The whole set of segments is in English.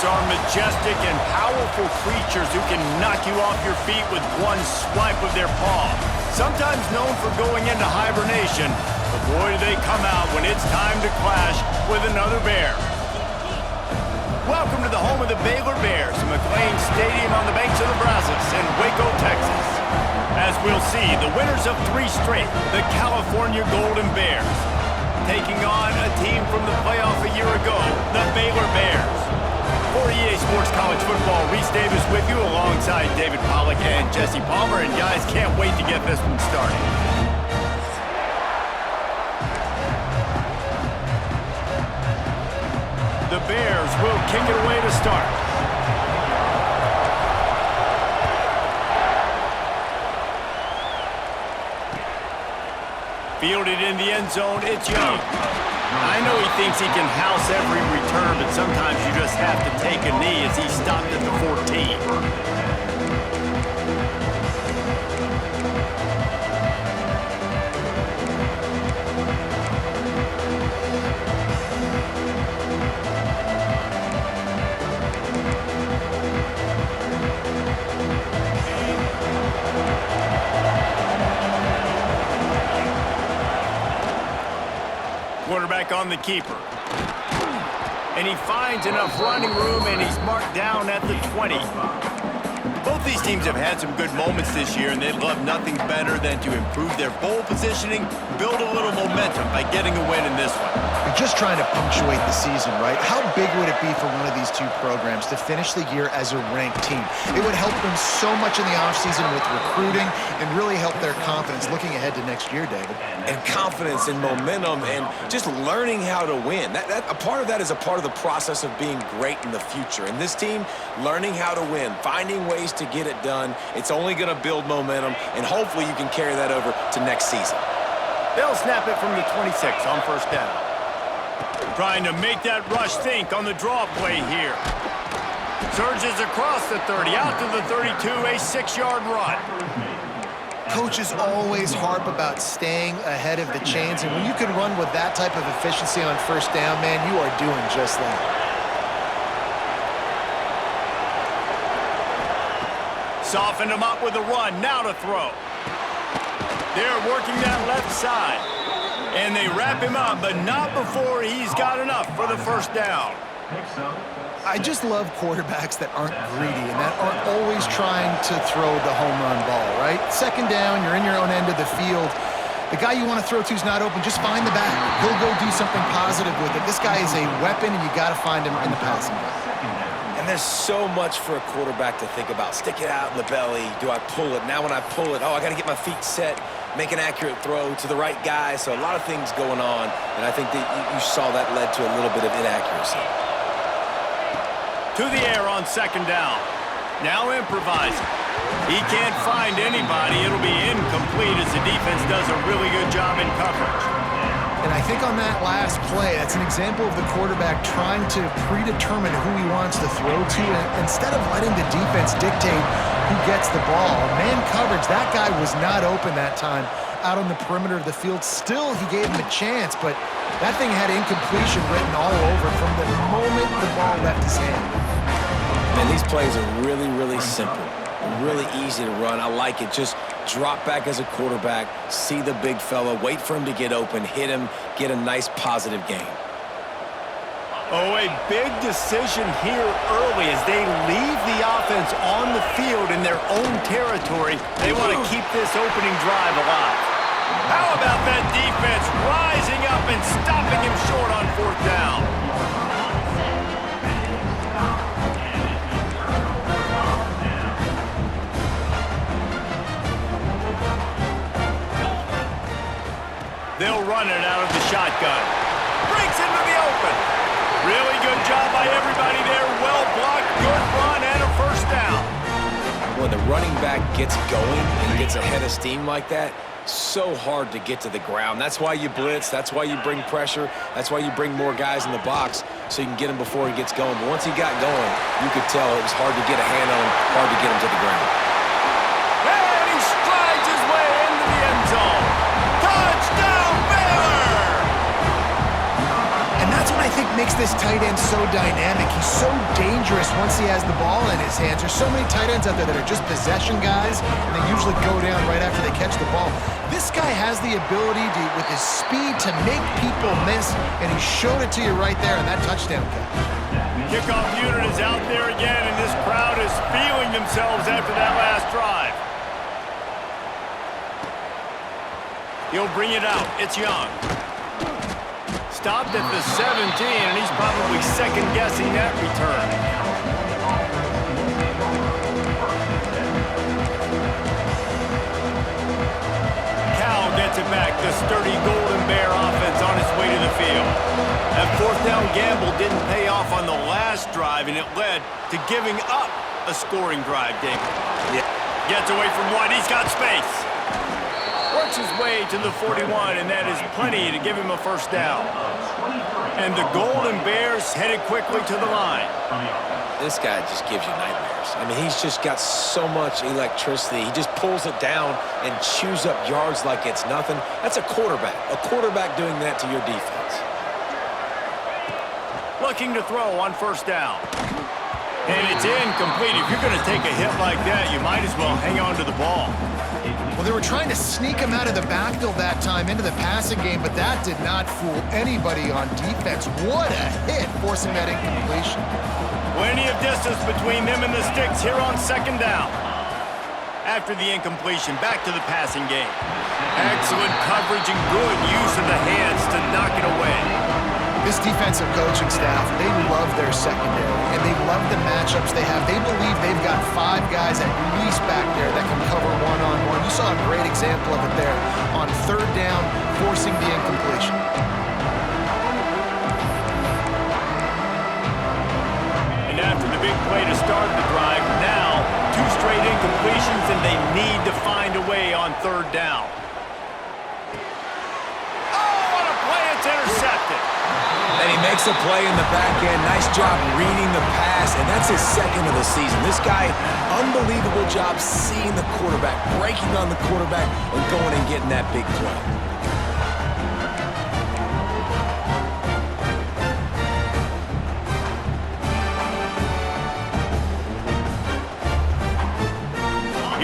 Bears are majestic and powerful creatures who can knock you off your feet with one swipe of their paw. Sometimes known for going into hibernation, but boy, do they come out when it's time to clash with another bear. Welcome to the home of the Baylor Bears, McLean Stadium on the banks of the Brazos in Waco, Texas. As we'll see, the winners of 3 straight, the California Golden Bears, taking on a team from the playoff a year ago, the Baylor Bears. For EA Sports College Football, Reese Davis with you alongside David Pollack and Jesse Palmer. And guys, can't wait to get this one started. The Bears will kick it away to start. Fielded in the end zone, it's Young. I know he thinks he can house every return, but sometimes you just have to take a knee as he stopped at the 14. Quarterback on the keeper. And he finds enough running room, and he's marked down at the 20. Both these teams have had some good moments this year, and they'd love nothing better than to improve their bowl positioning, build a little momentum by getting a win in this one. You're just trying to punctuate the season, right? How big would it be for one of these two programs to finish the year as a ranked team? It would help them so much in the offseason with recruiting and really help their confidence looking ahead to next year, David. And confidence and momentum and just learning how to win. A part of that is a part of the process of being great in the future. And this team, learning how to win, finding ways to get it done, it's only going to build momentum, and hopefully you can carry that over to next season. They'll snap it from the 26 on first down. Trying to make that rush think on the draw play here. Surges across the 30, out to the 32, a 6-yard run. Coaches always harp about staying ahead of the chains, and when you can run with that type of efficiency on first down, man, you are doing just that. Softened him up with a run, now to throw. They're working that left side. And they wrap him up, but not before he's got enough for the first down. I just love quarterbacks that aren't greedy and that aren't always trying to throw the home run ball, right? Second down, you're in your own end of the field. The guy you want to throw to is not open. Just find the back. He'll go do something positive with it. This guy is a weapon, and you got to find him in the passing game. And there's so much for a quarterback to think about. Stick it out in the belly. Do I pull it? Now when I pull it, I got to get my feet set, make an accurate throw to the right guy. So a lot of things going on, and I think that you saw that led to a little bit of inaccuracy. To the air on second down. Now improvising. He can't find anybody. It'll be incomplete as the defense does a really good job in coverage. And I think on that last play, that's an example of the quarterback trying to predetermine who he wants to throw to, and instead of letting the defense dictate who gets the ball. Man coverage, that guy was not open that time out on the perimeter of the field. Still, he gave him a chance, but that thing had incompletion written all over from the moment the ball left his hand. Man, these plays are really, really simple. Really easy to run. I like it. Just drop back as a quarterback, see the big fella, wait for him to get open, hit him, get a nice positive gain. Oh, a big decision here early as they leave the offense on the field in their own territory. They want to keep this opening drive alive. How about that defense rising up and stopping him short on fourth down? They'll run it out of the shotgun. Breaks into the open. Really good job by everybody there. Well blocked, good run, and a first down. When the running back gets going and gets ahead of steam like that, so hard to get to the ground. That's why you blitz. That's why you bring pressure. That's why you bring more guys in the box so you can get him before he gets going. But once he got going, you could tell it was hard to get a hand on him, hard to get him to the ground. And he strides his way into the end zone. Touchdown, Baylor! And that's what I think makes this tight end so dynamic. He's so dangerous once he has the ball in his hands. There's so many tight ends out there that are just possession guys, and they usually go down right after they catch the ball. This guy has the ability to, with his speed, to make people miss, and he showed it to you right there in that touchdown catch. Kickoff unit is out there again, and this crowd is feeling themselves after that last drive. He'll bring it out. It's Young. Stopped at the 17, and he's probably second-guessing that return. Cal gets it back. The sturdy Golden Bear offense on its way to the field. That fourth down gamble didn't pay off on the last drive, and it led to giving up a scoring drive, David. Yeah. Gets away from one. He's got space. Works his way to the 41, and that is plenty to give him a first down. And the Golden Bears headed quickly to the line. This guy just gives you nightmares. I mean, he's just got so much electricity. He just pulls it down and chews up yards like it's nothing. That's a quarterback. A quarterback doing that to your defense. Looking to throw on first down. And it's incomplete. If you're going to take a hit like that, you might as well hang on to the ball. Well, they were trying to sneak him out of the backfield that time into the passing game, but that did not fool anybody on defense. What a hit, forcing that incompletion. Plenty of distance between them and the sticks here on second down. After the incompletion, back to the passing game. Excellent coverage and good use of the hands to knock it away. This defensive coaching staff, they love their secondary, and they love the matchups they have. They believe they've got 5 guys at least back there that can cover one-on-one. You saw a great example of it there on third down, forcing the incompletion. And after the big play to start the drive, now 2 straight incompletions, and they need to find a way on third down. Oh, what a play! It's intercepted. And he makes a play in the back end. Nice job reading the pass, and that's his second of the season. This guy, unbelievable job seeing the quarterback, breaking on the quarterback, and going and getting that big play.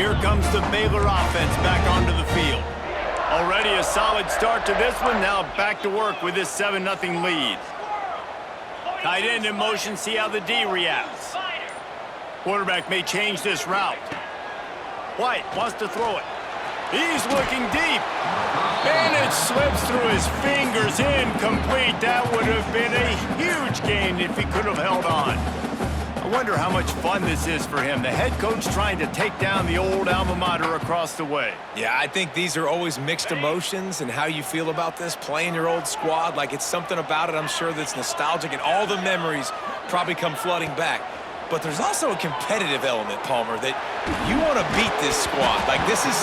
Here comes the Baylor offense back onto the field. Already a solid start to this one. Now back to work with this 7-0 lead. Tight end in motion. See how the D reacts. Quarterback may change this route. White wants to throw it. He's looking deep. And it slips through his fingers. Incomplete. That would have been a huge gain if he could have held on. I wonder how much fun this is for him. The head coach trying to take down the old alma mater across the way. Yeah, I think these are always mixed emotions and how you feel about this, playing your old squad. Like, it's something about it, I'm sure, that's nostalgic, and all the memories probably come flooding back. But there's also a competitive element, Palmer, that you want to beat this squad. Like, this is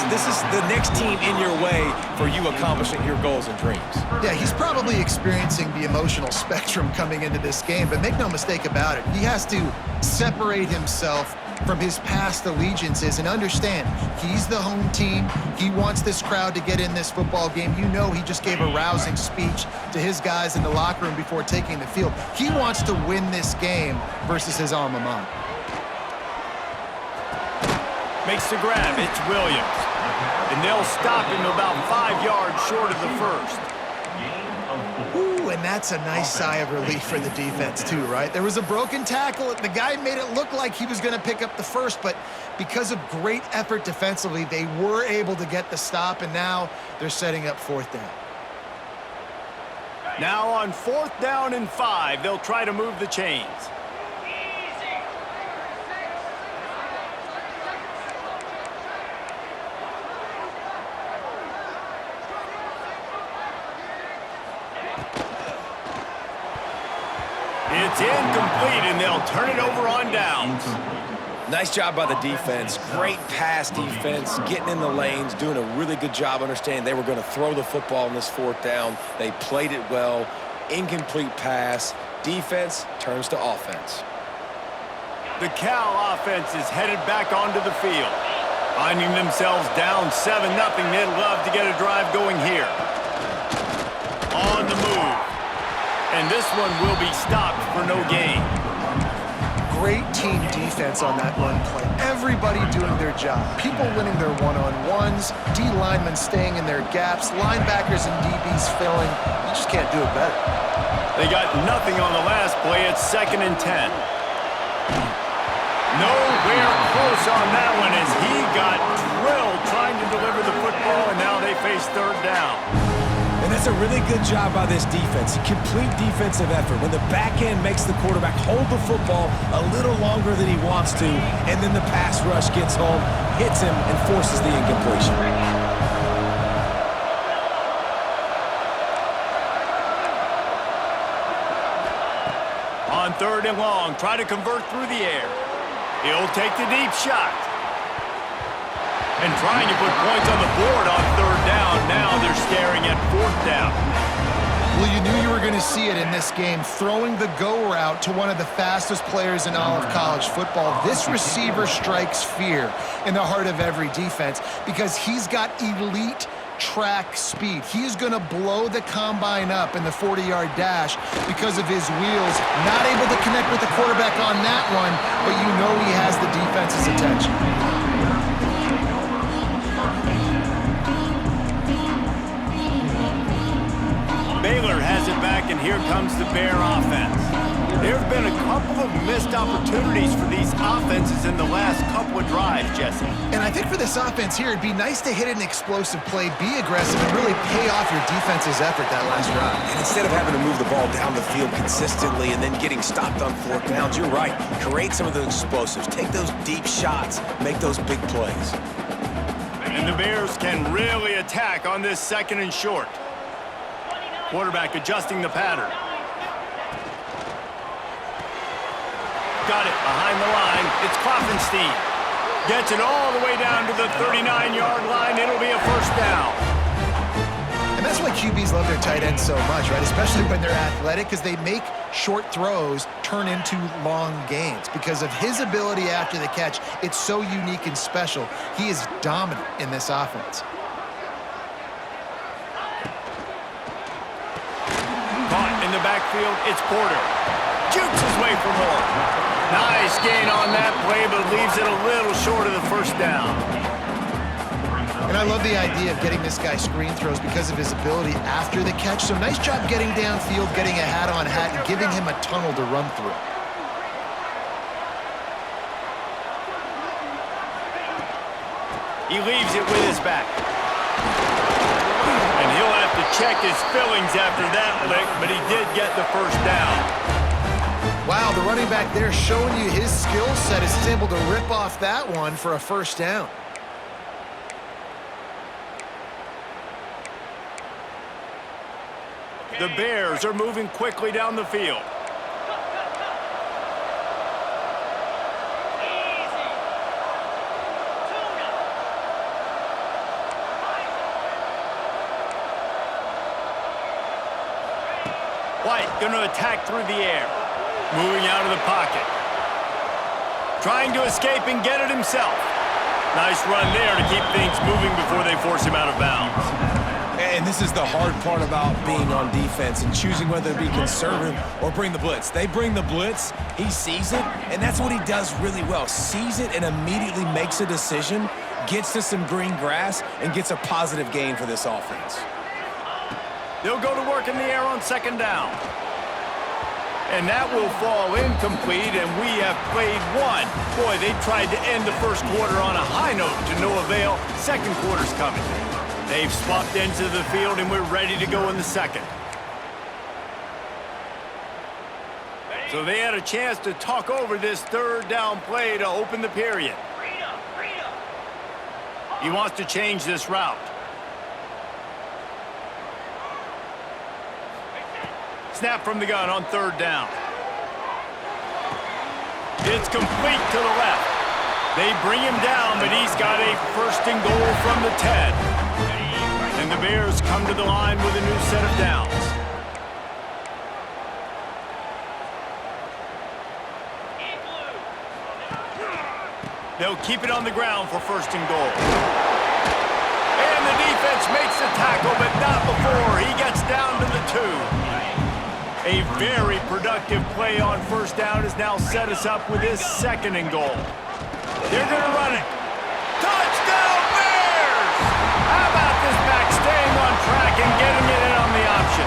the next team in your way for you accomplishing your goals and dreams. Yeah, he's probably experiencing the emotional spectrum coming into this game, but make no mistake about it, he has to separate himself from his past allegiances and understand he's the home team. He wants this crowd to get in this football game. You know, he just gave a rousing speech to his guys in the locker room before taking the field. He wants to win this game versus his alma mater. Makes the grab. It's Williams. And they'll stop him about 5 yards short of the first. Ooh, and that's a nice sigh of relief for the defense too, right? There was a broken tackle. The guy made it look like he was going to pick up the first, but because of great effort defensively, they were able to get the stop, and now they're setting up fourth down. Now on 4th down and 5, they'll try to move the chains. It's incomplete, and they'll turn it over on downs. Nice job by the defense. Great pass defense, getting in the lanes, doing a really good job understanding they were going to throw the football in this 4th down. They played it well. Incomplete pass. Defense turns to offense. The Cal offense is headed back onto the field. Finding themselves down 7-0, they'd love to get a drive going here. On the move. And this one will be stopped for no gain. Great team defense on that one play. Everybody doing their job. People winning their one-on-ones, D linemen staying in their gaps, linebackers and DBs filling. You just can't do it better. They got nothing on the last play. It's 2nd and 10. Nowhere close on that one as he got drilled trying to deliver the football, and now they face 3rd down. And that's a really good job by this defense. Complete defensive effort. When the back end makes the quarterback hold the football a little longer than he wants to, and then the pass rush gets home, hits him, and forces the incompletion. On 3rd and long, try to convert through the air. He'll take the deep shot. And trying to put points on the board on 3rd down. Now they're staring at 4th down. Well, you knew you were going to see it in this game. Throwing the go route to one of the fastest players in all of college football. This receiver strikes fear in the heart of every defense because he's got elite track speed. He is going to blow the combine up in the 40-yard dash because of his wheels. Not able to connect with the quarterback on that one, but you know he has the defense's attention. Baylor has it back, and here comes the Bear offense. There have been a couple of missed opportunities for these offenses in the last couple of drives, Jesse. And I think for this offense here, it'd be nice to hit an explosive play, be aggressive, and really pay off your defense's effort that last drive. And instead of having to move the ball down the field consistently and then getting stopped on 4th downs, you're right. Create some of those explosives. Take those deep shots. Make those big plays. And the Bears can really attack on this 2nd and short. Quarterback adjusting the pattern. Got it behind the line. It's Klopfenstein. Gets it all the way down to the 39-yard line. It'll be a 1st down. And that's why QBs love their tight ends so much, right? Especially when they're athletic, because they make short throws turn into long gains. Because of his ability after the catch, it's so unique and special. He is dominant in this offense. Caught in the backfield, it's Porter. Jukes his way for more. Nice gain on that play, but leaves it a little short of the 1st down. And I love the idea of getting this guy screen throws because of his ability after the catch. So nice job getting downfield, getting a hat-on-hat, and giving him a tunnel to run through. He leaves it with his back. And he'll have to check his fillings after that lick, but he did get the 1st down. Wow, the running back there showing you his skill set as he's able to rip off that one for a 1st down. The Bears are moving quickly down the field. White going to attack through the air. Moving out of the pocket. Trying to escape and get it himself. Nice run there to keep things moving before they force him out of bounds. And this is the hard part about being on defense and choosing whether to be conservative or bring the blitz. They bring the blitz, he sees it, and that's what he does really well. Sees it and immediately makes a decision, gets to some green grass, and gets a positive gain for this offense. They'll go to work in the air on 2nd down. And that will fall incomplete, and we have played one. Boy, they tried to end the 1st quarter on a high note to no avail. 2nd quarter's coming. They've swapped ends of the field, and we're ready to go in the 2nd. So they had a chance to talk over this 3rd down play to open the period. He wants to change this route. Snap from the gun on 3rd down. It's complete to the left. They bring him down, but he's got a 1st and goal from the 10. And the Bears come to the line with a new set of downs. They'll keep it on the ground for 1st and goal. And the defense makes the tackle, but not before he gets down to the 2. A A very productive play on first down has now set us up with this 2nd and goal. They're going to run it. Touchdown, Bears! How about this back staying on track and getting it in on the option?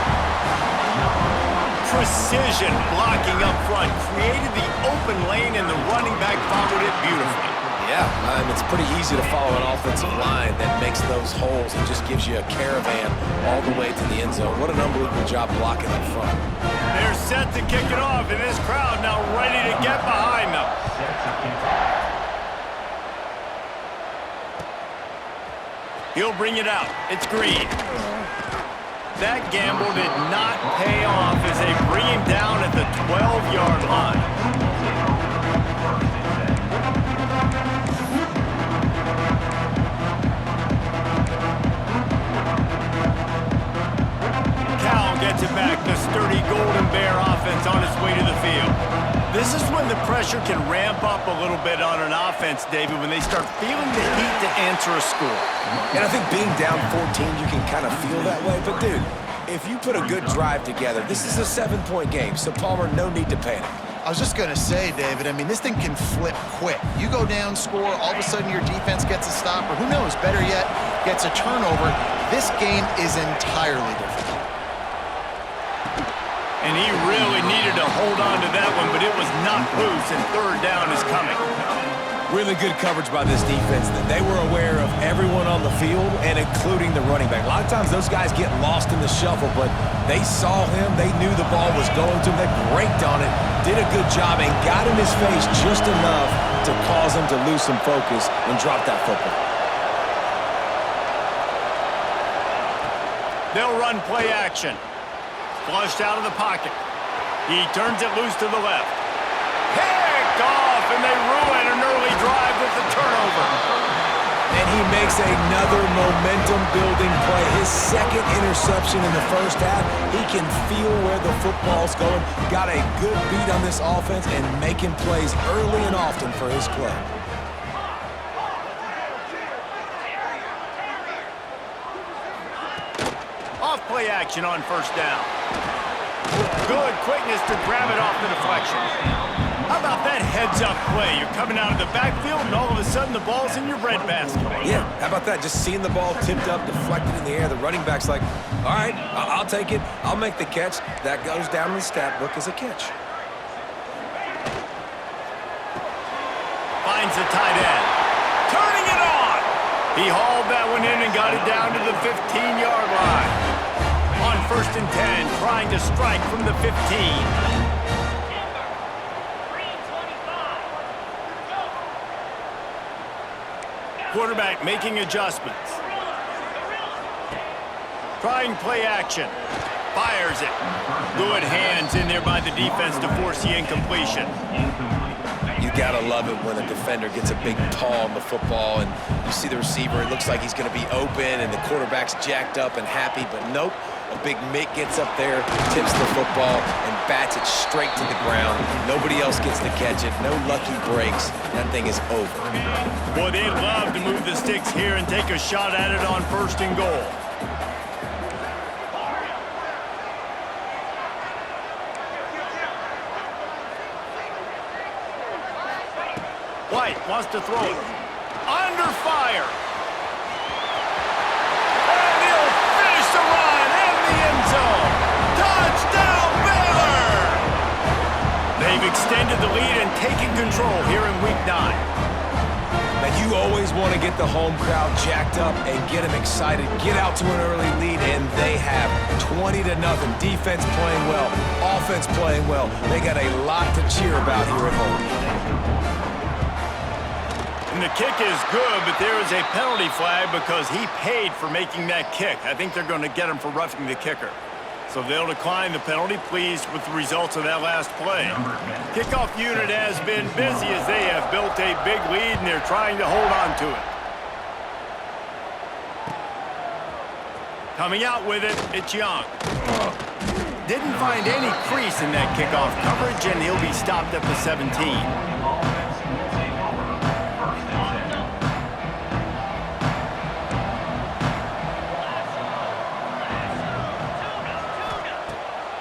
Precision blocking up front created the open lane, and the running back followed it beautifully. Yeah, it's pretty easy to follow an offensive line that makes those holes and just gives you a caravan all the way to the end zone. What an unbelievable job blocking up front. They're set to kick it off, and this crowd now ready to get behind them. He'll bring it out. It's Green. That gamble did not pay off as they bring him down at the 12-yard line. Gets it back. The sturdy Golden Bear offense on its way to the field. This is when the pressure can ramp up a little bit on an offense, David, when they start feeling the heat to answer a score. And I think being down 14, you can kind of feel that way. But, dude, if you put a good drive together, this is a 7-point game. So, Palmer, no need to panic. I was just going to say, David, I mean, this thing can flip quick. You go down, score, all of a sudden your defense gets a stop, or who knows, better yet, gets a turnover. This game is entirely different. And he really needed to hold on to that one, but it was not loose, and 3rd down is coming. Really good coverage by this defense. They were aware of everyone on the field, and including the running back. A lot of times those guys get lost in the shuffle, but they saw him. They knew the ball was going to him. They braked on it, did a good job, and got in his face just enough to cause him to lose some focus and drop that football. They'll run play action. Flushed out of the pocket. He turns it loose to the left. Picked off, and they ruin an early drive with the turnover. And he makes another momentum-building play. His 2nd interception in the first half. He can feel where the football's going. Got a good beat on this offense and making plays early and often for his club. Off play action on first down. Good quickness to grab it off the deflection. How about that heads-up play? You're coming out of the backfield, and all of a sudden the ball's in your breadbasket. Yeah, how about that? Just seeing the ball tipped up, deflected in the air. The running back's like, all right, I'll take it. I'll make the catch. That goes down in the stat book as a catch. Finds the tight end. Turning it on! He hauled that one in and got it down to the 15-yard line. On 1st and 10, trying to strike from the 15. Quarterback making adjustments. Trying play action. Fires it. Good hands in there by the defense to force the incompletion. You gotta love it when a defender gets a big paw on the football and you see the receiver, it looks like he's gonna be open and the quarterback's jacked up and happy, but nope. A big Mick gets up there, tips the football, and bats it straight to the ground. Nobody else gets to catch it. No lucky breaks. That thing is over. Boy, they'd love to move the sticks here and take a shot at it on 1st and goal. White wants to throw it. Under fire. And he'll finish the run in the end zone. Touchdown, Baylor! They've extended the lead and taken control here in Week 9. Now, you always want to get the home crowd jacked up and get them excited. Get out to an early lead, and they have 20-0. Defense playing well. Offense playing well. They got a lot to cheer about here at home. And the kick is good, but there is a penalty flag because he paid for making that kick. I think they're going to get him for roughing the kicker. So they'll decline the penalty, pleased with the results of that last play. Kickoff unit has been busy as they have built a big lead, and they're trying to hold on to it. Coming out with it, it's Young. Didn't find any crease in that kickoff coverage, and he'll be stopped at the 17.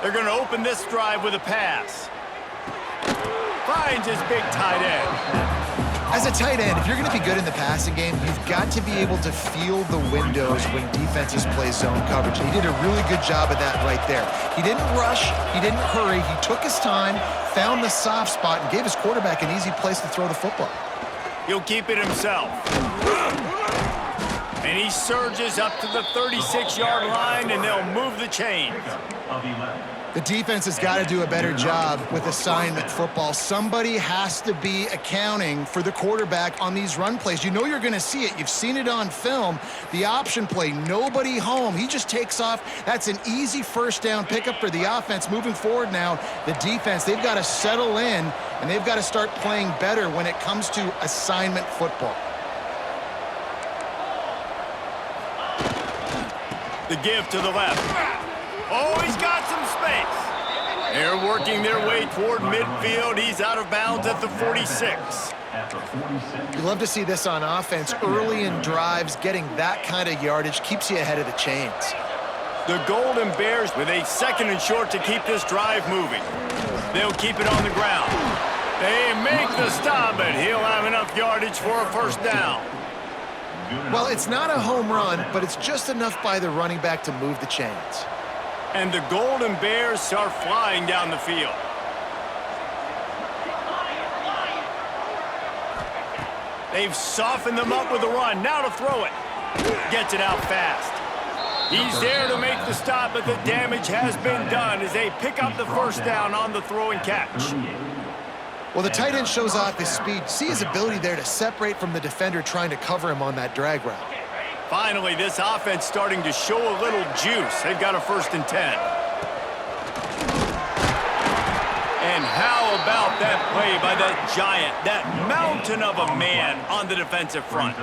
They're going to open this drive with a pass. Finds his big tight end. As a tight end, if you're going to be good in the passing game, you've got to be able to feel the windows when defenses play zone coverage. He did a really good job of that right there. He didn't rush. He didn't hurry. He took his time, found the soft spot, and gave his quarterback an easy place to throw the football. He'll keep it himself. And he surges up to the 36-yard line, and they'll move the chains. The defense has got to do a better job with assignment football. Somebody has to be accounting for the quarterback on these run plays. You know you're going to see it. You've seen it on film. The option play, nobody home. He just takes off. That's an easy first down pickup for the offense. Moving forward now, the defense, they've got to settle in, and they've got to start playing better when it comes to assignment football. The give to the left. Oh, he's got some space. They're working their way toward midfield. He's out of bounds at the 46. You love to see this on offense. Early in drives, getting that kind of yardage keeps you ahead of the chains. The Golden Bears with a 2nd and short to keep this drive moving. They'll keep it on the ground. They make the stop, but he'll have enough yardage for a first down. Well, it's not a home run, but it's just enough by the running back to move the chains. And the Golden Bears are flying down the field. They've softened them up with a run. Now to throw it. Gets it out fast. He's there to make the stop, but the damage has been done as they pick up the first down on the throw and catch. Well, the tight end shows off his speed. See his ability there to separate from the defender trying to cover him on that drag route. Finally, this offense starting to show a little juice. They've got a 1st and 10. And how about that play by that giant, that mountain of a man on the defensive front?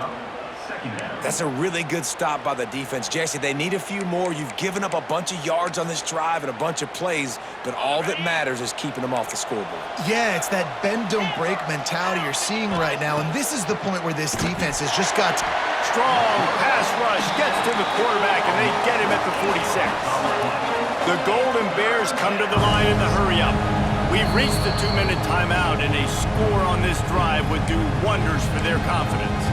That's a really good stop by the defense. Jesse, they need a few more. You've given up a bunch of yards on this drive and a bunch of plays, but all that matters is keeping them off the scoreboard. Yeah, it's that bend, don't break mentality you're seeing right now, and this is the point where this defense has just got strong pass rush, gets to the quarterback, and they get him at the 46. The Golden Bears come to the line in the hurry-up. We've reached the 2-minute timeout, and a score on this drive would do wonders for their confidence.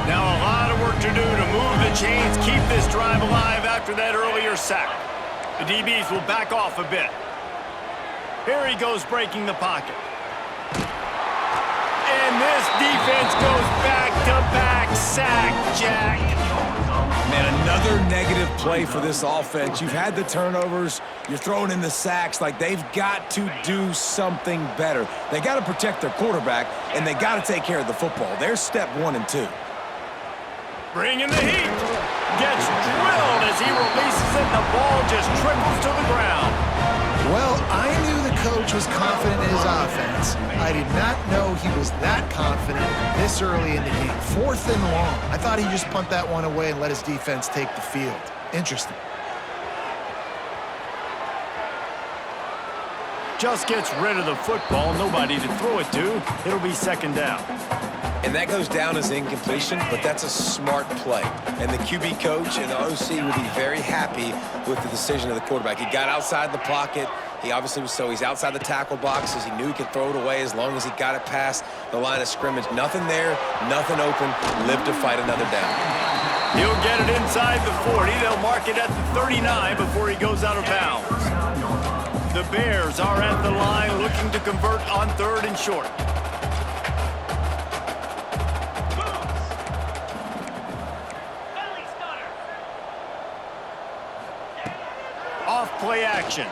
Now a lot of work to do to move the chains, keep this drive alive after that earlier sack. The DBs will back off a bit. Here he goes breaking the pocket. And this defense goes back-to-back sack, Jack. Man, another negative play for this offense. You've had the turnovers. You're throwing in the sacks. Like, they've got to do something better. They got to protect their quarterback, and they got to take care of the football. There's step 1 and 2. Bringing the heat. Gets drilled as he releases it, and the ball just trickles to the ground. Well, I knew the coach was confident in his offense. I did not know he was that confident this early in the game. 4th and long. I thought he'd just punt that one away and let his defense take the field. Interesting. Just gets rid of the football. Nobody to throw it to. It'll be 2nd down. And that goes down as incompletion, but that's a smart play. And the QB coach and the OC would be very happy with the decision of the quarterback. He got outside the pocket. He obviously was he's outside the tackle boxes. He knew he could throw it away as long as he got it past the line of scrimmage. Nothing there, nothing open. Lived to fight another down. He'll get it inside the 40. They'll mark it at the 39 before he goes out of bounds. The Bears are at the line looking to convert on 3rd and short. Off-play action.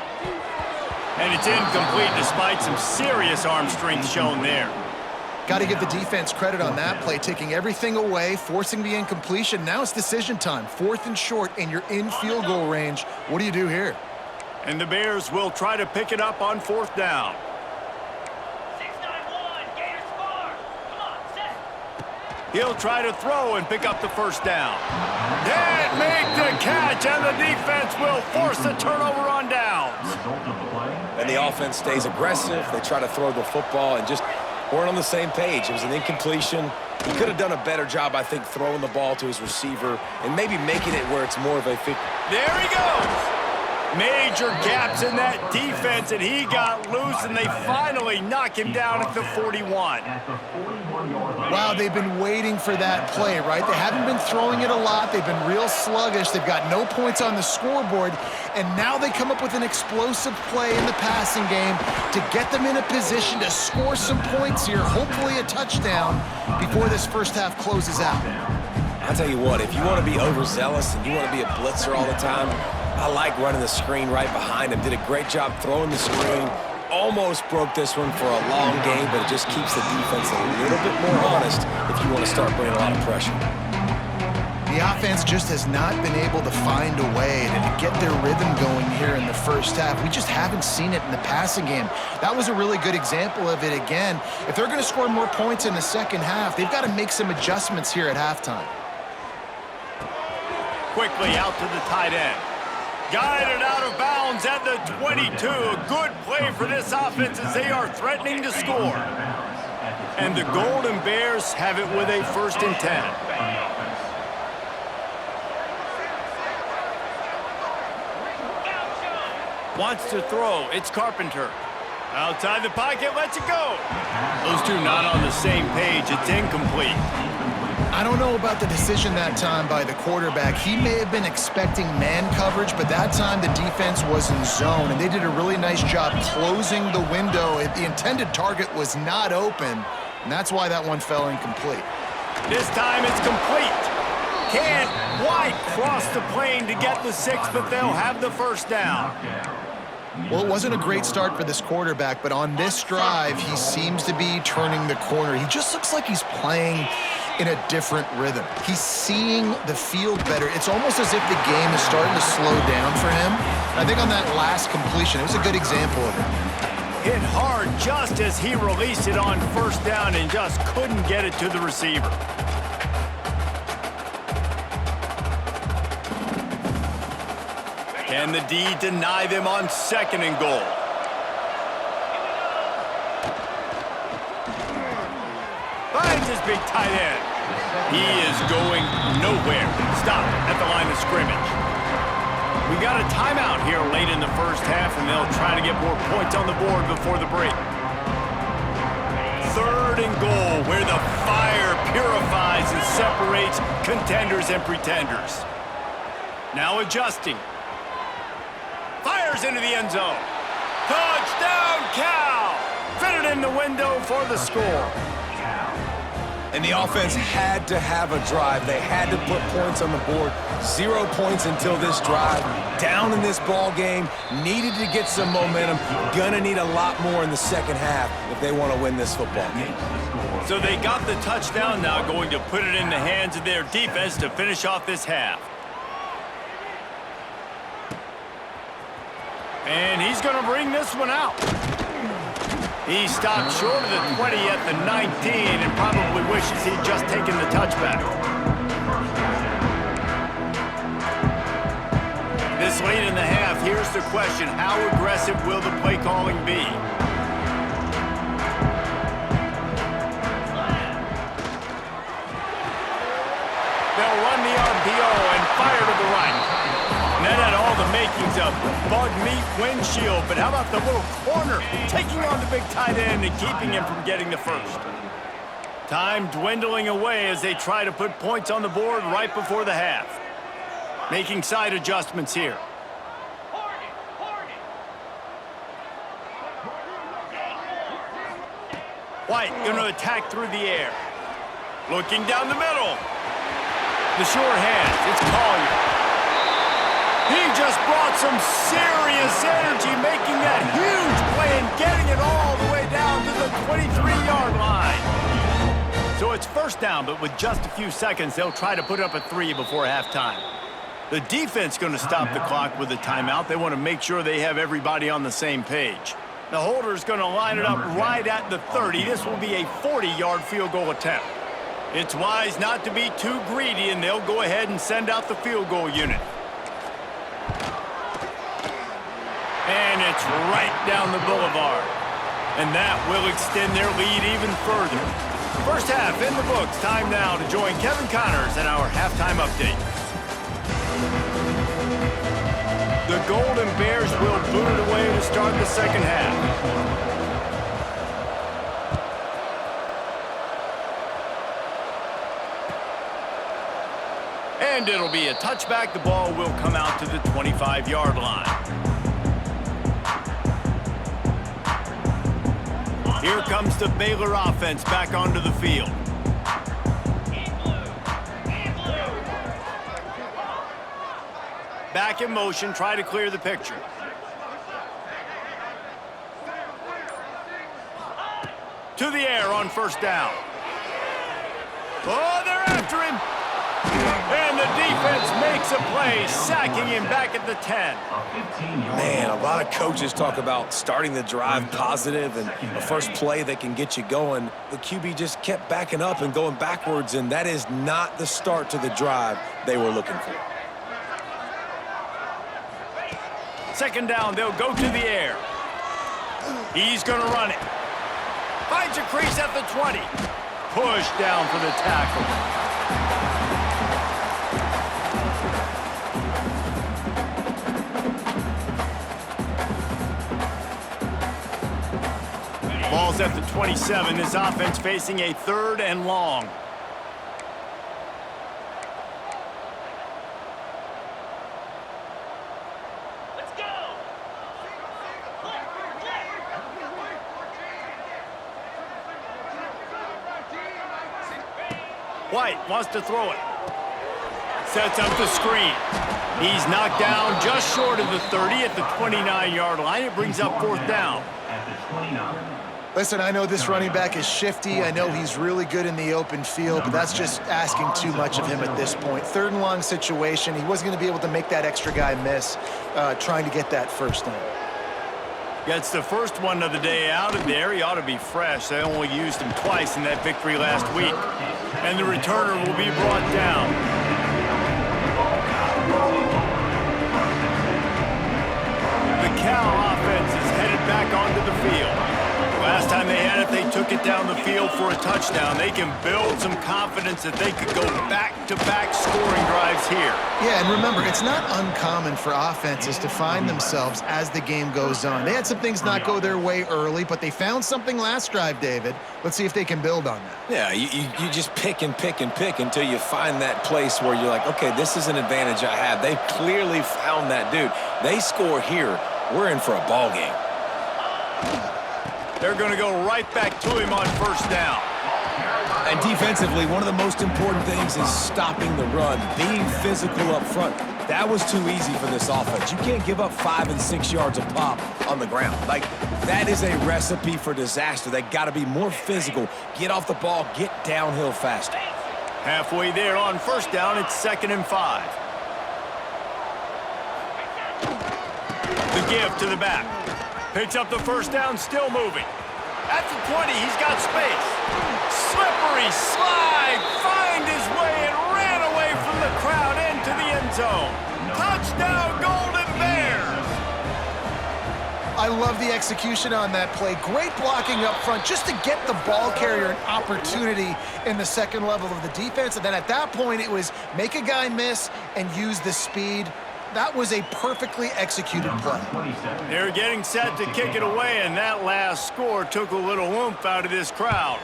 And it's incomplete despite some serious arm strength shown there. Got to give the defense credit on that play, taking everything away, forcing the incompletion. Now it's decision time. 4th and short, and you're in field goal range. What do you do here? And the Bears will try to pick it up on 4th down. 6-9-1, Gators far. Come on, set. He'll try to throw and pick up the first down. Can't make the catch, and the defense will force the turnover on downs. And the offense stays aggressive. They try to throw the football, and just weren't on the same page. It was an incompletion. He could have done a better job, I think, throwing the ball to his receiver and maybe making it where it's more of a fit. There he goes. Major gaps in that defense, and he got loose, and they finally knock him down at the 41. Wow, they've been waiting for that play, right? They haven't been throwing it a lot. They've been real sluggish. They've got no points on the scoreboard, and now they come up with an explosive play in the passing game to get them in a position to score some points here, hopefully a touchdown, before this first half closes out. I'll tell you what, if you want to be overzealous and you want to be a blitzer all the time, I like running the screen right behind him. Did a great job throwing the screen. Almost broke this one for a long game, but it just keeps the defense a little bit more honest if you want to start bringing a lot of pressure. The offense just has not been able to find a way to get their rhythm going here in the first half. We just haven't seen it in the passing game. That was a really good example of it again. If they're going to score more points in the second half, they've got to make some adjustments here at halftime. Quickly out to the tight end. Guided out of bounds at the 22. A good play for this offense as they are threatening to score. And the Golden Bears have it with a 1st and 10. Wants to throw. It's Carpenter. Outside the pocket, lets it go. Those two not on the same page. It's incomplete. I don't know about the decision that time by the quarterback. He may have been expecting man coverage, but that time the defense was in zone, and they did a really nice job closing the window. The intended target was not open, and that's why that one fell incomplete. This time it's complete. Can't quite cross the plane to get the 6, but they'll have the 1st down. Well, it wasn't a great start for this quarterback, but on this drive, he seems to be turning the corner. He just looks like he's playing in a different rhythm. He's seeing the field better. It's almost as if the game is starting to slow down for him. I think on that last completion, it was a good example of it. Hit hard just as he released it on 1st down and just couldn't get it to the receiver. Can the D deny them on 2nd and goal? Finds his big tight end. He is going nowhere. Stop at the line of scrimmage. We got a timeout here late in the first half, and they'll try to get more points on the board before the break. 3rd and goal, where the fire purifies and separates contenders and pretenders. Now adjusting. Fires into the end zone. Touchdown, Cal! Fitted in the window for the score. And the offense had to have a drive. They had to put points on the board. 0 points until this drive. Down in this ball game. Needed to get some momentum. Gonna need a lot more in the second half if they want to win this football game. So they got the touchdown, now going to put it in the hands of their defense to finish off this half. And he's going to bring this one out. He stopped short of the 20 at the 19 and probably wishes he'd just taken the touchback. This late in the half, here's the question. How aggressive will the play calling be? They'll run the RPO and fire to the right. And that had all the makings of bug meat windshield, but how about the little corner taking on the big tight end and keeping him from getting the 1st? Time dwindling away as they try to put points on the board right before the half. Making side adjustments here. White going to attack through the air. Looking down the middle. The short hands, it's Collier. He just brought some serious energy, making that huge play and getting it all the way down to the 23-yard line. So it's 1st down, but with just a few seconds, they'll try to put up a 3 before halftime. The defense going to stop the clock with a timeout. They want to make sure they have everybody on the same page. The holder's going to line it up right at the 30. This will be a 40-yard field goal attempt. It's wise not to be too greedy, and they'll go ahead and send out the field goal unit. And it's right down the boulevard. And that will extend their lead even further. First half in the books. Time now to join Kevin Connors in our halftime update. The Golden Bears will boot it away to start the second half. And it'll be a touchback. The ball will come out to the 25-yard line. Here comes the Baylor offense back onto the field. Back in motion, try to clear the picture. To the air on first down. Oh, they're after him. And the defense makes a play, sacking him back at the 10. Man, a lot of coaches talk about starting the drive positive and a first play that can get you going. The QB just kept backing up and going backwards, and that is not the start to the drive they were looking for. Second down, they'll go to the air. He's going to run it. Finds a crease at the 20. Push down for the tackle. Ball's at the 27. This offense facing a 3rd and long. Let's go. White wants to throw it. Sets up the screen. He's knocked down just short of the 30 at the 29-yard line. It brings up 4th down. Listen, I know this running back is shifty. I know he's really good in the open field, but that's just asking too much of him at this point. 3rd and long situation. He wasn't going to be able to make that extra guy miss trying to get that first down. Gets the first one of the day out of there. He ought to be fresh. They only used him twice in that victory last week. And the returner will be brought down. The Cal offense is headed back onto the field. Last time they had it, they took it down the field for a touchdown. They can build some confidence that they could go back-to-back scoring drives here. Yeah, and remember, it's not uncommon for offenses to find themselves as the game goes on. They had some things not go their way early, but they found something last drive, David. Let's see if they can build on that. Yeah, you just pick and pick and pick until you find that place where you're like, okay, this is an advantage I have. They clearly found that dude. They score here, we're in for a ball game. They're going to go right back to him on first down. And defensively, one of the most important things is stopping the run, being physical up front. That was too easy for this offense. You can't give up 5 and 6 yards a pop on the ground. Like, that is a recipe for disaster. They got to be more physical, get off the ball, get downhill faster. Halfway there on first down, it's 2nd and 5. The give to the back. Picks up the first down, still moving. At the 20, he's got space. Slippery slide, find his way and ran away from the crowd into the end zone. Touchdown, Golden Bears! I love the execution on that play. Great blocking up front just to get the ball carrier an opportunity in the second level of the defense. And then at that point, it was make a guy miss and use the speed. That was a perfectly executed play. They're getting set to kick it away, and that last score took a little oomph out of this crowd.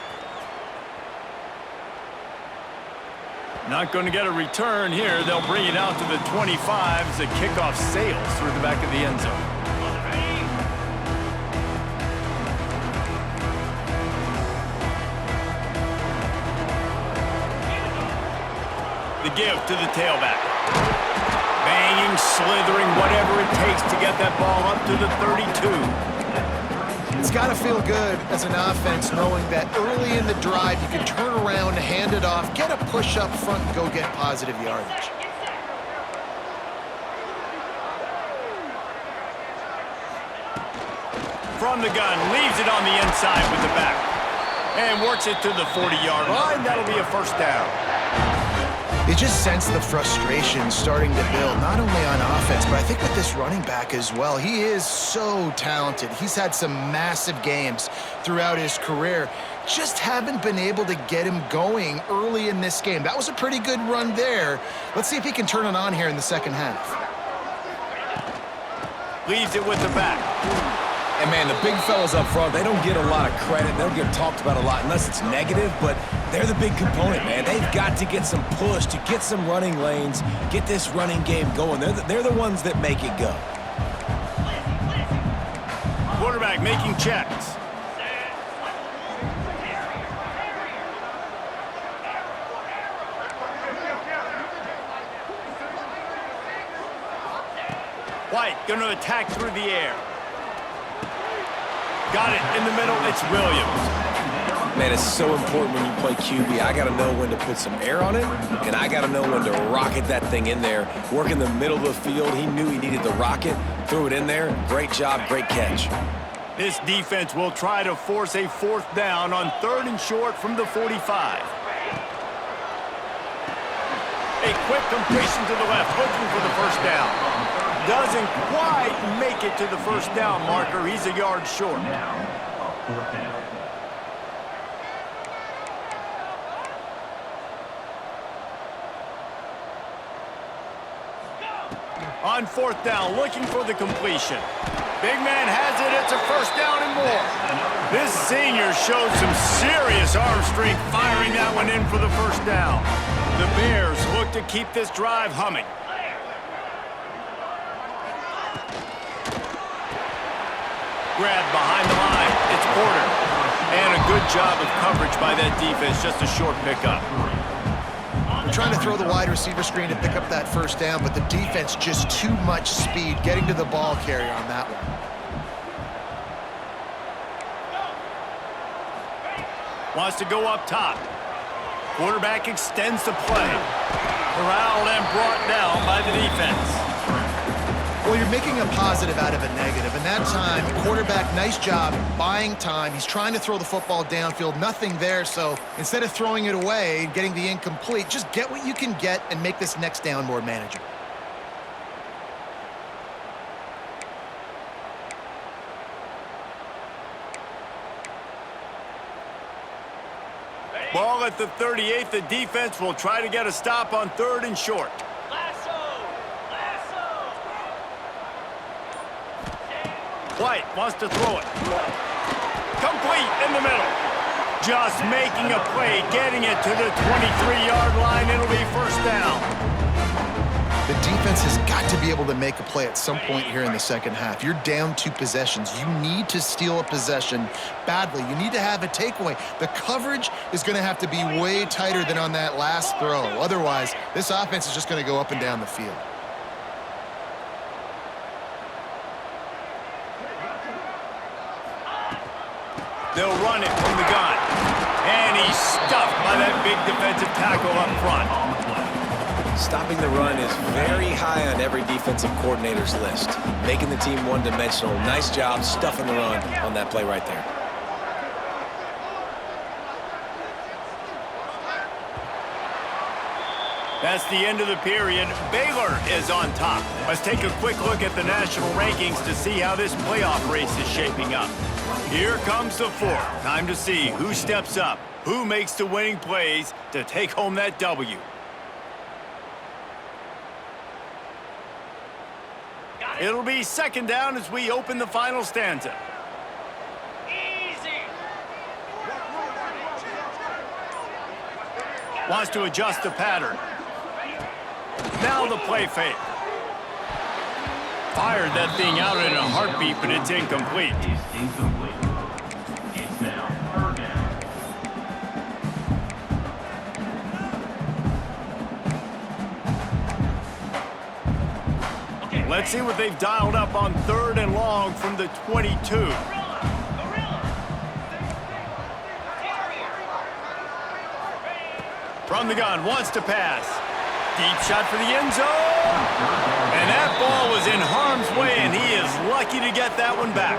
Not going to get a return here. They'll bring it out to the 25 as the kickoff sails through the back of the end zone. The give to the tailback. Banging, slithering, whatever it takes to get that ball up to the 32. It's got to feel good as an offense knowing that early in the drive you can turn around, hand it off, get a push up front, and go get positive yardage. From the gun, leaves it on the inside with the back. And works it to the 40-yard line. That'll be a first down. You just sense the frustration starting to build, not only on offense, but I think with this running back as well. He is so talented. He's had some massive games throughout his career. Just haven't been able to get him going early in this game. That was a pretty good run there. Let's see if he can turn it on here in the second half. Leaves it with the back. And, man, the big fellas up front, they don't get a lot of credit. They don't get talked about a lot unless it's negative, but they're the big component, man. They've got to get some push, to get some running lanes, get this running game going. They're the ones that make it go. Quarterback making checks. White going to attack through the air. Got it in the middle. It's Williams. Man, it's so important when you play QB. I got to know when to put some air on it, and I got to know when to rocket that thing in there. Work in the middle of the field. He knew he needed the rocket. Threw it in there. Great job. Great catch. This defense will try to force a 4th down on 3rd and short from the 45. A quick completion to the left, looking for the 1st down. Doesn't quite make it to the 1st down marker. He's a yard short. On 4th down, looking for the completion. Big man has it. It's a 1st down and more. This senior showed some serious arm strength firing that one in for the 1st down. The Bears look to keep this drive humming. Grab behind the line. It's Porter. And a good job of coverage by that defense. Just a short pickup. They're trying to throw the wide receiver screen to pick up that 1st down, but the defense just too much speed getting to the ball carrier on that one. Wants to go up top. Quarterback extends the play. Corralled and brought down by the defense. Well, you're making a positive out of a negative, and that time, quarterback, nice job buying time. He's trying to throw the football downfield, nothing there, so instead of throwing it away, getting the incomplete, just get what you can get and make this next down more manageable. Ball at the 38. The defense will try to get a stop on 3rd and short. White wants to throw it. Complete in the middle. Just making a play, getting it to the 23-yard line. It'll be 1st down. The defense has got to be able to make a play at some point here in the second half. You're down 2 possessions. You need to steal a possession badly. You need to have a takeaway. The coverage is going to have to be way tighter than on that last throw. Otherwise, this offense is just going to go up and down the field. They'll run it from the gun. And he's stuffed by that big defensive tackle up front. Stopping the run is very high on every defensive coordinator's list. Making the team one-dimensional. Nice job stuffing the run on that play right there. That's the end of the period. Baylor is on top. Let's take a quick look at the national rankings to see how this playoff race is shaping up. Here comes the 4th. Time to see who steps up, who makes the winning plays to take home that W. It'll be 2nd down as we open the final stanza. Easy. Wants to adjust the pattern. Now the play fake. Fired that thing out in a heartbeat, but it's incomplete. It's now 3rd down. Let's see what they've dialed up on 3rd and long from the 22. From the gun, wants to pass. Deep shot for the end zone. And that ball was in harm's way, and he is lucky to get that one back.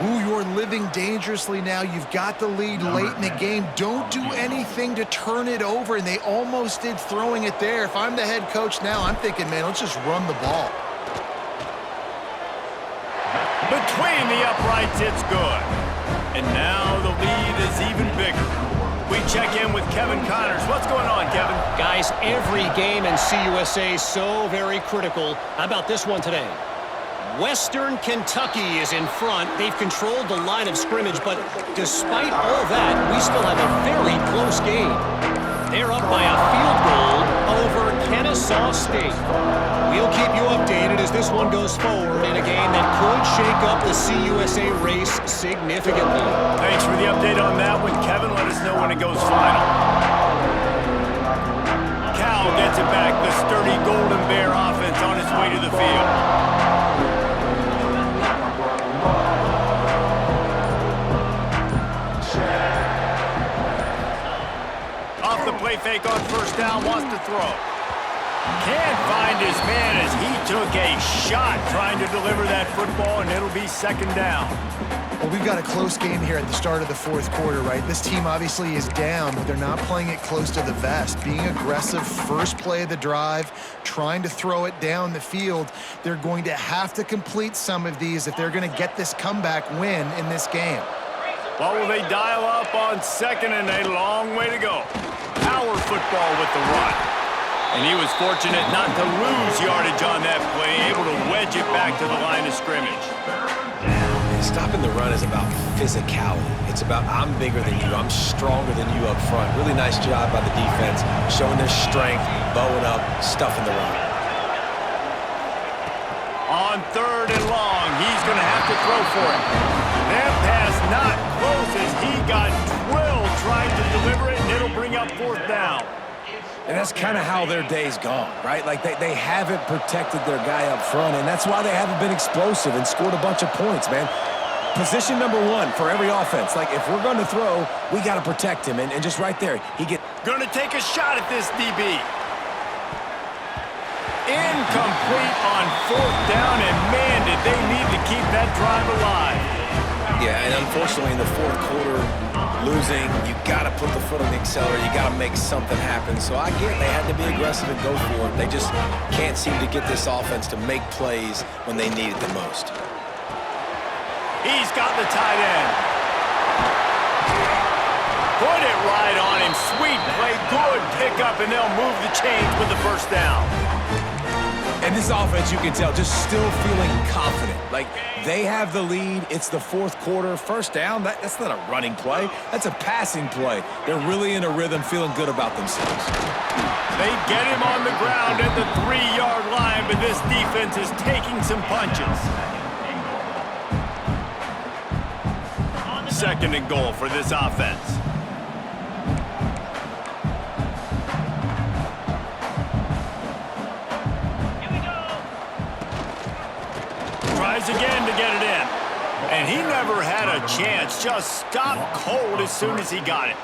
Ooh, you're living dangerously now. You've got the lead late in the game. Don't do anything to turn it over, and they almost did throwing it there. If I'm the head coach now, I'm thinking, man, let's just run the ball. Between the uprights, it's good. And now the lead is even bigger. We check in with Kevin Connors. What's going on, Kevin? Guys, every game in CUSA is so very critical. How about this one today? Western Kentucky is in front. They've controlled the line of scrimmage, but despite all that, we still have a very close game. They're up by a field goal over Kennesaw State. We'll keep you updated as this one goes forward in a game that could shake up the CUSA race significantly. Thanks for the update on that one, Kevin. Let us know when it goes final. Cal gets it back. The sturdy Golden Bear offense on its way to the field. Off the play fake on first down, wants to throw. Can't find his man as he took a shot trying to deliver that football, and it'll be second down. Well, we've got a close game here at the start of the fourth quarter, right? This team obviously is down, but they're not playing it close to the vest. Being aggressive, first play of the drive, trying to throw it down the field. They're going to have to complete some of these if they're going to get this comeback win in this game. What will they dial up on second, and a long way to go. Power football with the run. And he was fortunate not to lose yardage on that play, able to wedge it back to the line of scrimmage. Stopping the run is about physicality. It's about I'm bigger than you, I'm stronger than you up front. Really nice job by the defense, showing their strength, bowing up, stuffing the run. On third and long, he's going to have to throw for it. That pass not close as he got drilled trying to deliver it, and it'll bring up fourth down. And that's kind of how their day's gone, right? Like they haven't protected their guy up front, and that's why they haven't been explosive and scored a bunch of points, man. Position number one for every offense. Like, if we're going to throw, we got to protect him. And just right there, he gets... Going to take a shot at this DB. Incomplete on fourth down, and man, did they need to keep that drive alive. Yeah, and unfortunately in the fourth quarter, losing, you got to put the foot on the accelerator. You got to make something happen. So I get they had to be aggressive and go for it. They just can't seem to get this offense to make plays when they need it the most. He's got the tight end. Put it right on him. Sweet play, good pickup, and they'll move the chains with the first down. And this offense, you can tell, just still feeling confident. Like, they have the lead. It's the fourth quarter. First down, that's not a running play. That's a passing play. They're really in a rhythm, feeling good about themselves. They get him on the ground at the 3-yard line, but this defense is taking some punches. Second and goal for this offense. Tries again to get it in. And he never had a chance. Just stopped cold as soon as he got it.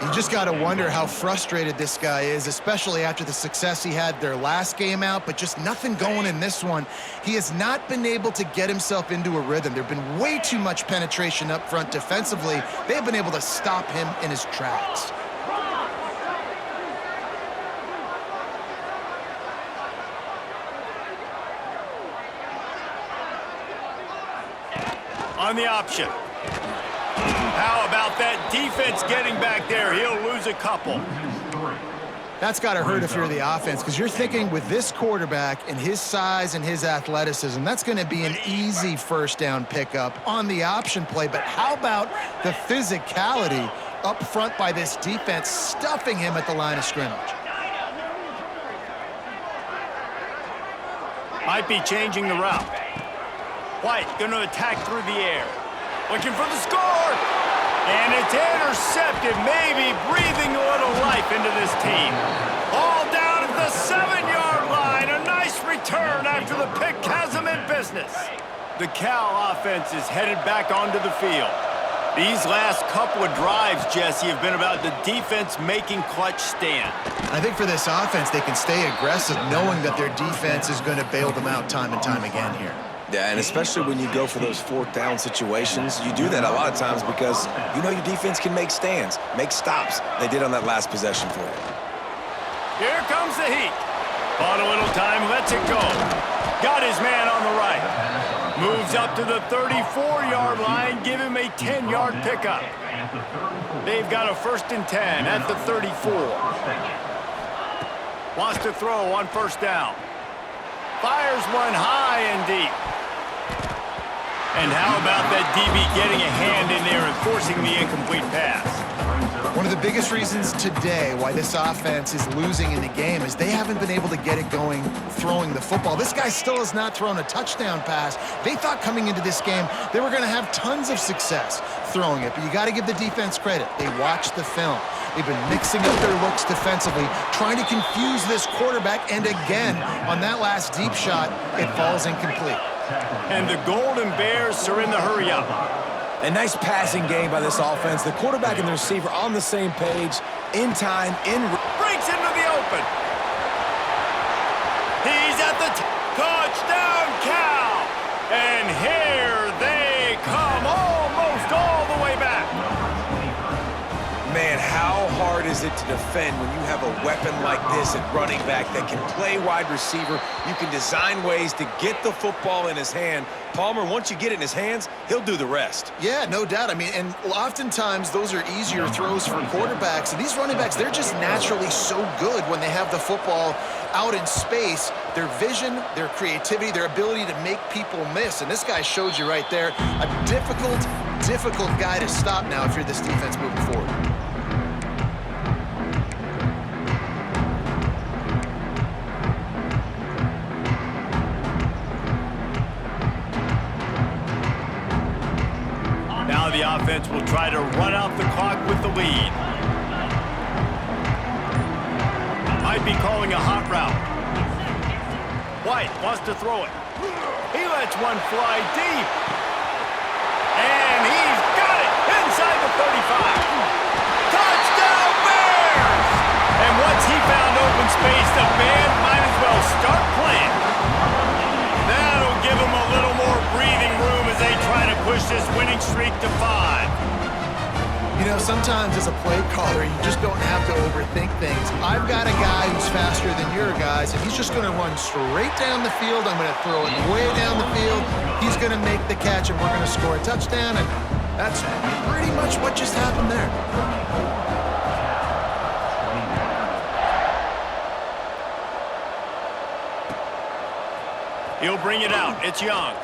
You just got to wonder how frustrated this guy is, especially after the success he had their last game out, but just nothing going in this one. He has not been able to get himself into a rhythm. There's been way too much penetration up front defensively. They've been able to stop him in his tracks. On the option. How about that defense getting back there? He'll lose a couple. That's got to hurt if you're the offense, because you're thinking with this quarterback and his size and his athleticism, that's going to be an easy first down pickup on the option play. But how about the physicality up front by this defense, stuffing him at the line of scrimmage? Might be changing the route. White going to attack through the air. Looking for the score. And it's intercepted, maybe breathing a little life into this team. All down at the 7-yard line. A nice return after the pick has them in business. The Cal offense is headed back onto the field. These last couple of drives, Jesse, have been about the defense making clutch stand. I think for this offense, they can stay aggressive knowing that their defense is going to bail them out time and time again here. Yeah, and especially when you go for those fourth down situations, you do that a lot of times because you know your defense can make stands, make stops. They did on that last possession for you. Here comes the heat. Bought a little time, lets it go. Got his man on the right. Moves up to the 34-yard line, give him a 10-yard pickup. They've got a 1st and 10 at the 34. Wants to throw on 1st down. Fires one high and deep. And how about that DB getting a hand in there and forcing the incomplete pass? One of the biggest reasons today why this offense is losing in the game is they haven't been able to get it going throwing the football. This guy still has not thrown a touchdown pass. They thought coming into this game they were going to have tons of success throwing it, but you got to give the defense credit. They watched the film. They've been mixing up their looks defensively, trying to confuse this quarterback, and again, on that last deep shot, it falls incomplete. And the Golden Bears are in the hurry-up. A nice passing game by this offense. The quarterback and the receiver on the same page, in time, breaks into the open. He's at the touchdown, Cal. And here they come, almost all the way back. Man, how hard is it to defend when you have a weapon like this at running back that can play wide receiver? You can design ways to get the football in his hand. Palmer, once you get it in his hands, he'll do the rest. Yeah, no doubt. I mean, and oftentimes those are easier throws for quarterbacks. And these running backs, they're just naturally so good when they have the football out in space. Their vision, their creativity, their ability to make people miss. And this guy showed you right there, a difficult guy to stop now if you're this defense moving forward. Now the offense will try to run out the clock with the lead. Might be calling a hot route. White wants to throw it. He lets one fly deep. And he's got it inside the 35. Touchdown Bears! And once he found open space, the band might as well start playing. That'll give him a little more breathing room as they try to push this winning streak to 5. You know, sometimes as a play caller, you just don't have to overthink things. I've got a guy who's faster than your guys, and he's just going to run straight down the field. I'm going to throw it way down the field. He's going to make the catch, and we're going to score a touchdown, and that's pretty much what just happened there. He'll bring it out. It's Young.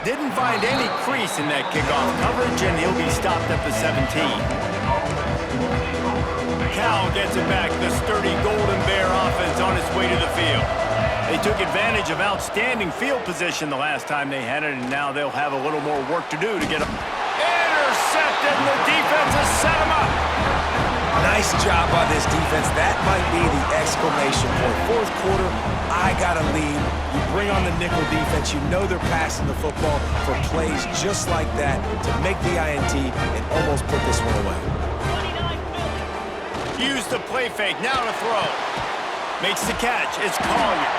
Didn't find any crease in that kickoff coverage, and he'll be stopped at the 17. Cal gets it back. The sturdy Golden Bear offense on its way to the field. They took advantage of outstanding field position the last time they had it, and now they'll have a little more work to do to get them. Intercepted, and the defense has set him up. Nice job by this defense. That might be the exclamation point. Fourth quarter, I got a lead. You bring on the nickel defense. You know they're passing the football for plays just like that to make the INT and almost put this one away. Use the play fake. Now to throw. Makes the catch. It's Collier.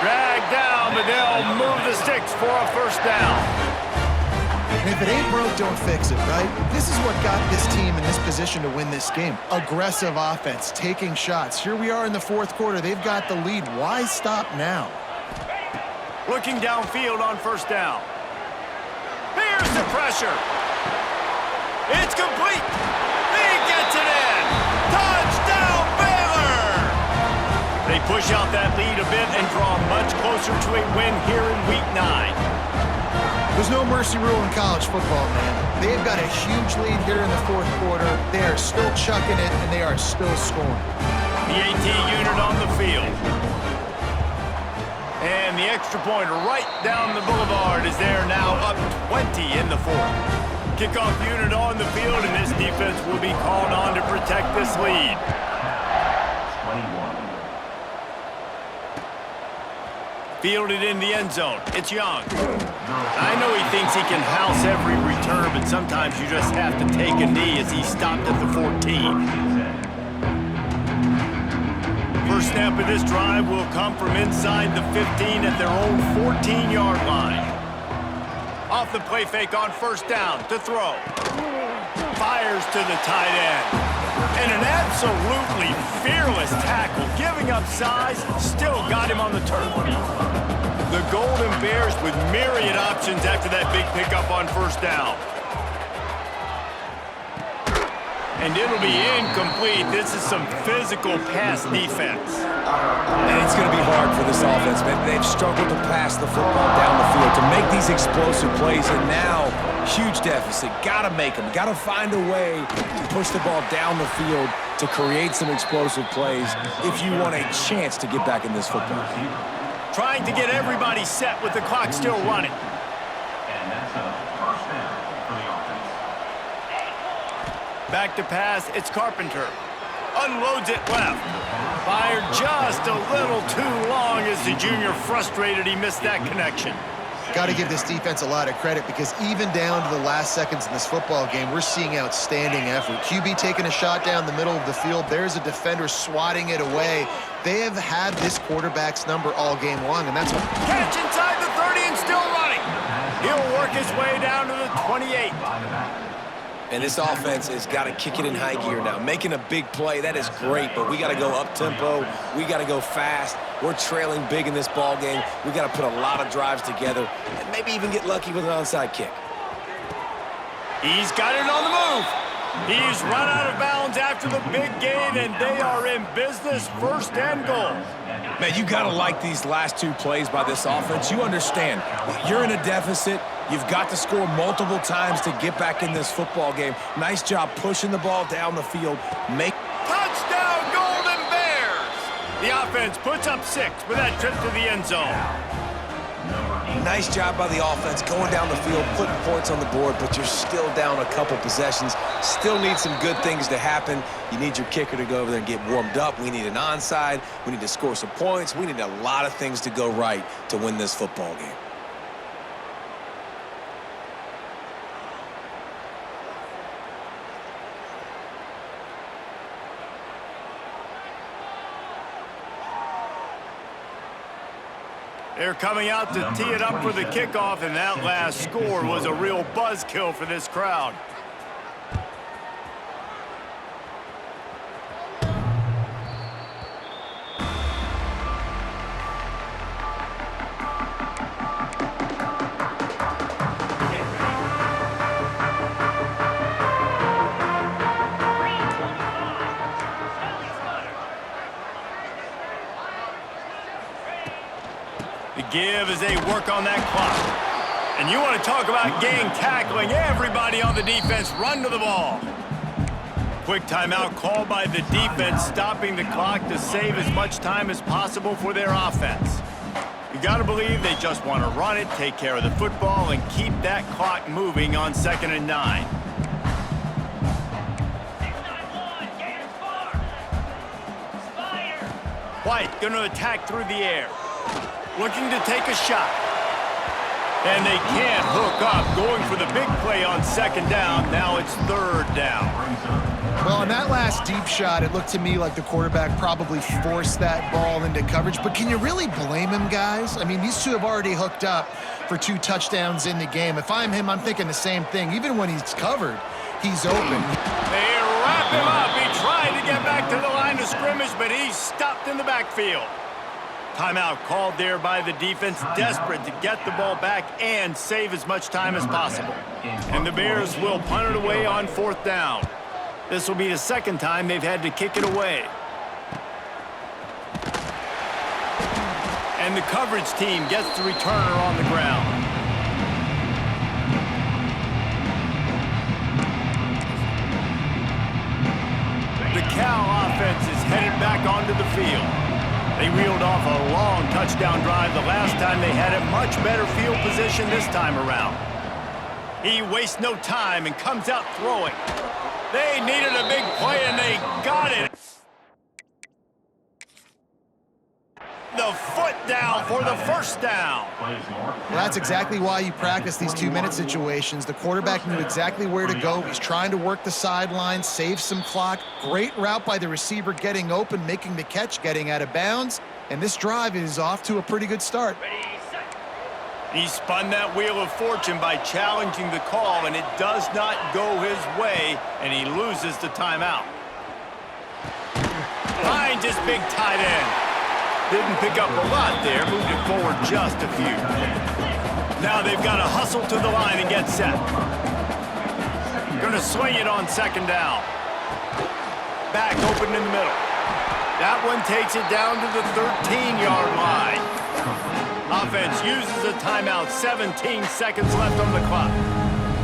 Dragged down, but they'll move the sticks for a 1st down. And if it ain't broke, don't fix it, right? This is what got this team in this position to win this game. Aggressive offense, taking shots. Here we are in the 4th quarter. They've got the lead. Why stop now? Looking downfield on 1st down. Here's the pressure. It's complete. He gets it in. Touchdown, Baylor! They push out that lead a bit and draw much closer to a win here in Week 9. There's no mercy rule in college football, man. They've got a huge lead here in the 4th quarter. They are still chucking it, and they are still scoring. The AT unit on the field. And the extra point right down the boulevard is there now, up 20 in the 4th. Kickoff unit on the field, and this defense will be called on to protect this lead. Fielded in the end zone. It's Young. I know he thinks he can house every return, but sometimes you just have to take a knee as he stopped at the 14. First snap of this drive will come from inside the 15 at their own 14-yard line. Off the play fake on first down to throw. Fires to the tight end. And an absolutely fearless tackle, giving up size, still got him on the turf. The Golden Bears with myriad options after that big pickup on first down. And it'll be incomplete. This is some physical pass defense. And it's going to be hard for this offense, man. They've struggled to pass the football down the field, to make these explosive plays, and now, huge deficit. Got to make them. Got to find a way to push the ball down the field to create some explosive plays if you want a chance to get back in this football game. Trying to get everybody set with the clock still running. And that's a first down for the offense. Back to pass, it's Carpenter. Unloads it left. Fired just a little too long as the junior frustrated he missed that connection. Got to give this defense a lot of credit because even down to the last seconds in this football game, we're seeing outstanding effort. QB taking a shot down the middle of the field. There's a defender swatting it away. They have had this quarterback's number all game long, and that's what... Catch inside the 30 and still running. He'll work his way down to the 28. And this offense has got to kick it in high gear now. Making a big play, that is great, but we got to go up-tempo. We got to go fast. We're trailing big in this ball game. We got to put a lot of drives together and maybe even get lucky with an onside kick. He's got it on the move. He's run out of bounds after the big gain, and they are in business, first and goal. Man, you got to like these last two plays by this offense. You understand, you're in a deficit. You've got to score multiple times to get back in this football game. Nice job pushing the ball down the field. Touchdown, Golden Bears! The offense puts up 6 with that trip to the end zone. Nice job by the offense going down the field, putting points on the board, but you're still down a couple possessions. Still need some good things to happen. You need your kicker to go over there and get warmed up. We need an onside. We need to score some points. We need a lot of things to go right to win this football game. They're coming out to tee it up for the kickoff, and that last score was a real buzzkill for this crowd. The give as they work on that clock. And you want to talk about gang tackling. Everybody on the defense run to the ball. Quick timeout called by the defense, stopping the clock to save as much time as possible for their offense. You got to believe they just want to run it, take care of the football, and keep that clock moving on 2nd and 9. 691, Gators far. Spire. White going to attack through the air. Looking to take a shot. And they can't hook up, going for the big play on 2nd down. Now it's 3rd down. Well, on that last deep shot, it looked to me like the quarterback probably forced that ball into coverage. But can you really blame him, guys? I mean, these two have already hooked up for 2 touchdowns in the game. If I'm him, I'm thinking the same thing. Even when he's covered, he's open. They wrap him up. He tried to get back to the line of scrimmage, but he's stopped in the backfield. Timeout called there by the defense, desperate to get the ball back and save as much time as possible. And the Bears will punt it away on 4th down. This will be the 2nd time they've had to kick it away. And the coverage team gets the returner on the ground. The Cal offense is headed back onto the field. They reeled off a long touchdown drive the last time they had a much better field position this time around. He wastes no time and comes out throwing. They needed a big play, and they got it. The the foot down for the first down. Well, that's exactly why you practice these 2-minute situations. The quarterback knew exactly where to go. He's trying to work the sideline, save some clock. Great route by the receiver getting open, making the catch, getting out of bounds. And this drive is off to a pretty good start. Ready, set. He spun that wheel of fortune by challenging the call, and it does not go his way, and he loses the timeout. Finds his big tight end. Didn't pick up a lot there, moved it forward just a few. Now they've got to hustle to the line and get set. Gonna swing it on second down. Back open in the middle. That one takes it down to the 13-yard line. Offense uses a timeout, 17 seconds left on the clock.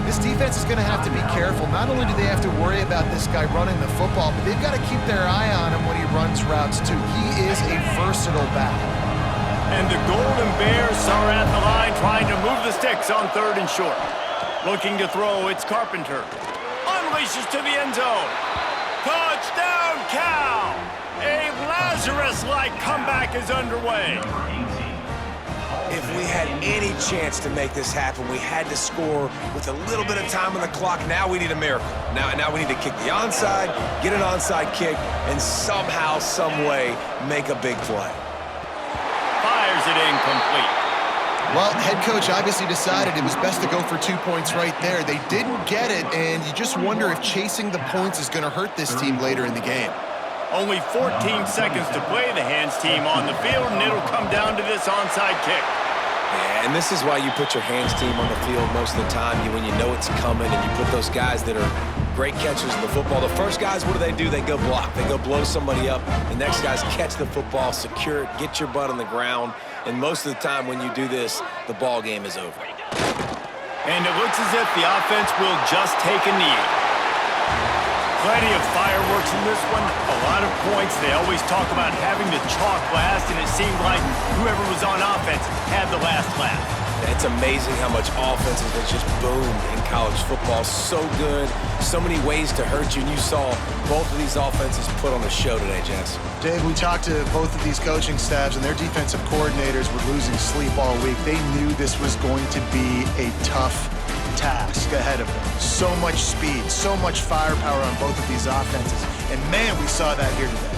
This defense is going to have to be careful. Not only do they have to worry about this guy running the football, but they've got to keep their eye on him when he runs routes too. He is a versatile back. And the Golden Bears are at the line trying to move the sticks on 3rd and short. Looking to throw, it's Carpenter. Unleashes to the end zone. Touchdown, Cal! A Lazarus-like comeback is underway. If we had any chance to make this happen, we had to score with a little bit of time on the clock. Now we need a miracle. Now we need to kick the onside, get an onside kick, and somehow, some way, make a big play. Fires it incomplete. Well, head coach obviously decided it was best to go for 2 points right there. They didn't get it, and you just wonder if chasing the points is going to hurt this team later in the game. Only 14 seconds to play. The hands team on the field, and it'll come down to this onside kick. Yeah, and this is why you put your hands team on the field most of the time when you know it's coming, and you put those guys that are great catchers in the football. The first guys, what do? They go block. They go blow somebody up. The next guys catch the football, secure it, get your butt on the ground. And most of the time when you do this, the ball game is over. And it looks as if the offense will just take a knee. Plenty of fireworks in this one. A lot of points. They always talk about having to chalk last, and it seemed like whoever was on offense had the last laugh. It's amazing how much offense has just boomed in college football. So good, so many ways to hurt you, and you saw both of these offenses put on a show today, Jess. Dave, we talked to both of these coaching staffs, and their defensive coordinators were losing sleep all week. They knew this was going to be a tough task ahead of them. So much speed, so much firepower on both of these offenses. And man, we saw that here today.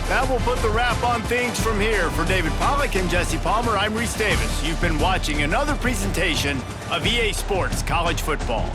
That will put the wrap on things from here. For David Pollack and Jesse Palmer, I'm Reese Davis. You've been watching another presentation of EA Sports College Football.